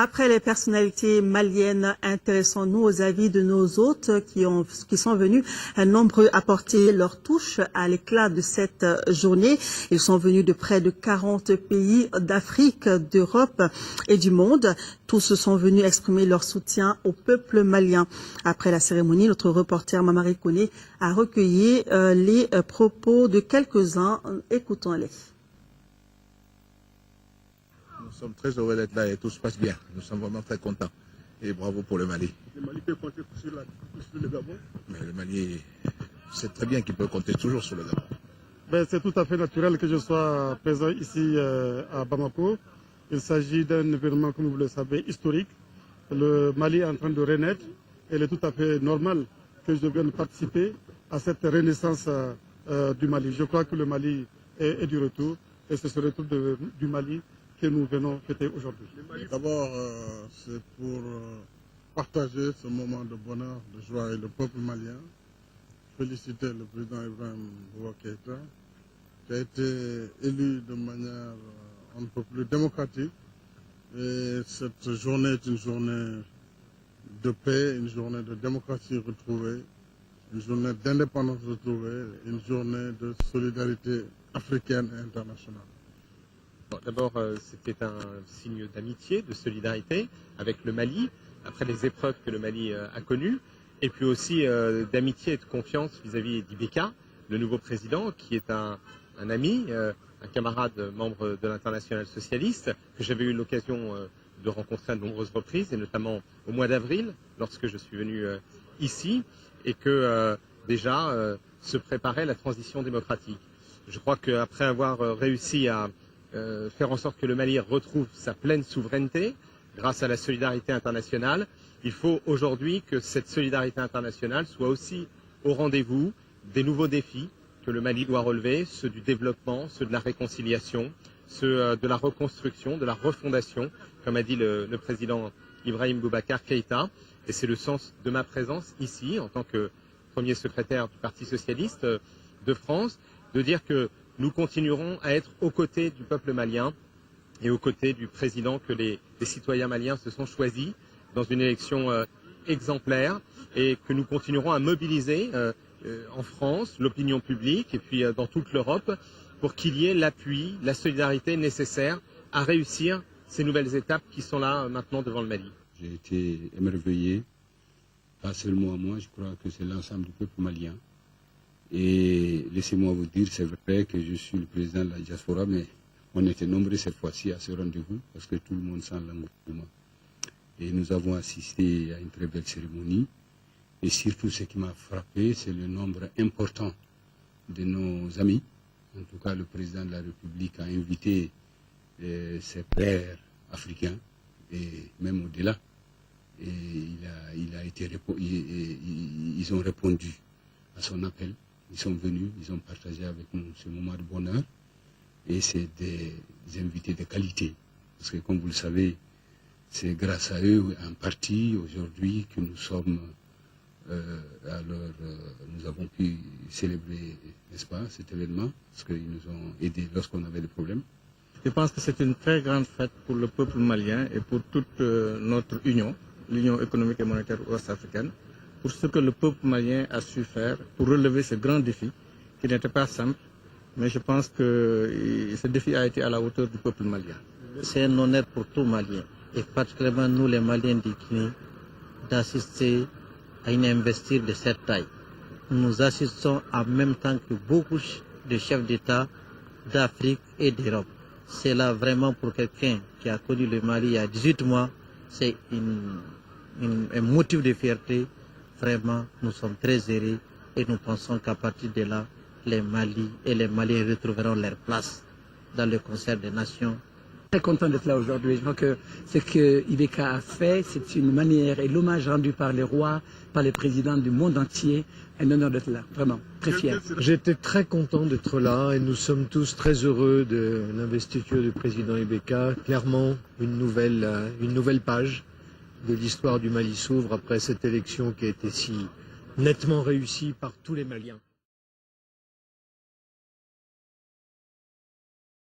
Après les personnalités maliennes, intéressons-nous aux avis de nos hôtes qui sont venus nombreux apporter leur touche à l'éclat de cette journée. Ils sont venus de près de 40 pays d'Afrique, d'Europe et du monde. Tous sont venus exprimer leur soutien au peuple malien. Après la cérémonie, notre reporter Mamari Kone a recueilli les propos de quelques-uns. Écoutons-les. Nous sommes très heureux d'être là et tout se passe bien. Nous sommes vraiment très contents. Et bravo pour le Mali. Le Mali peut compter sur le Gabon? Mais le Mali, c'est très bien qu'il peut compter toujours sur le Gabon. Ben, c'est tout à fait naturel que je sois présent ici à Bamako. Il s'agit d'un événement, comme vous le savez, historique. Le Mali est en train de renaître. Et il est tout à fait normal que je vienne participer à cette renaissance du Mali. Je crois que le Mali est du retour. Et c'est ce retour du Mali que nous venons fêter aujourd'hui. D'abord, c'est pour partager ce moment de bonheur, de joie avec le peuple malien. Féliciter le président Ibrahim Boubacar Keïta, qui a été élu de manière un peu plus démocratique. Et cette journée est une journée de paix, une journée de démocratie retrouvée, une journée d'indépendance retrouvée, une journée de solidarité africaine et internationale. D'abord, c'était un signe d'amitié, de solidarité avec le Mali, après les épreuves que le Mali a connues, et puis aussi d'amitié et de confiance vis-à-vis d'Ibeka, le nouveau président, qui est un ami, un camarade membre de l'Internationale socialiste, que j'avais eu l'occasion de rencontrer à de nombreuses reprises, et notamment au mois d'avril, lorsque je suis venu ici, et que déjà se préparait la transition démocratique. Je crois qu'après avoir réussi à faire en sorte que le Mali retrouve sa pleine souveraineté grâce à la solidarité internationale. Il faut aujourd'hui que cette solidarité internationale soit aussi au rendez-vous des nouveaux défis que le Mali doit relever, ceux du développement, ceux de la réconciliation, ceux de la reconstruction, de la refondation, comme a dit le président Ibrahim Boubacar Keïta. Et c'est le sens de ma présence ici, en tant que premier secrétaire du Parti socialiste de France, de dire que nous continuerons à être aux côtés du peuple malien et aux côtés du président que les citoyens maliens se sont choisis dans une élection exemplaire, et que nous continuerons à mobiliser en France l'opinion publique et puis dans toute l'Europe pour qu'il y ait l'appui, la solidarité nécessaire à réussir ces nouvelles étapes qui sont là maintenant devant le Mali. J'ai été émerveillé, pas seulement moi, je crois que c'est l'ensemble du peuple malien. Et laissez-moi vous dire, c'est vrai que je suis le président de la diaspora, mais on était nombreux cette fois-ci à ce rendez-vous, parce que tout le monde sent l'engouement. Et nous avons assisté à une très belle cérémonie. Et surtout, ce qui m'a frappé, c'est le nombre important de nos amis. En tout cas, le président de la République a invité ses pairs africains, et même au-delà. Et ils ont répondu à son appel. Ils sont venus, ils ont partagé avec nous ce moment de bonheur. Et c'est des invités de qualité. Parce que comme vous le savez, c'est grâce à eux, en partie, aujourd'hui, que nous sommes, nous avons pu célébrer, n'est-ce pas, cet événement, parce qu'ils nous ont aidés lorsqu'on avait des problèmes. Je pense que c'est une très grande fête pour le peuple malien et pour toute notre union, l'Union économique et monétaire ouest-africaine, pour ce que le peuple malien a su faire pour relever ce grand défi, qui n'était pas simple, mais je pense que ce défi a été à la hauteur du peuple malien. C'est un honneur pour tout Malien, et particulièrement nous les Maliens du Guinée, d'assister à une investiture de cette taille. Nous assistons en même temps que beaucoup de chefs d'État d'Afrique et d'Europe. C'est là vraiment pour quelqu'un qui a connu le Mali il y a 18 mois, c'est un motif de fierté. Vraiment, nous sommes très heureux et nous pensons qu'à partir de là, les Mali et les Maliens retrouveront leur place dans le concert des nations. Très content d'être là aujourd'hui. Je crois que ce que Ibeka a fait, c'est une manière et l'hommage rendu par les rois, par les présidents du monde entier. Un honneur d'être là, vraiment, très fier. J'étais très content d'être là et nous sommes tous très heureux de l'investiture du président Ibeka. Clairement, une nouvelle page de l'histoire du Mali s'ouvre après cette élection qui a été si nettement réussie par tous les Maliens.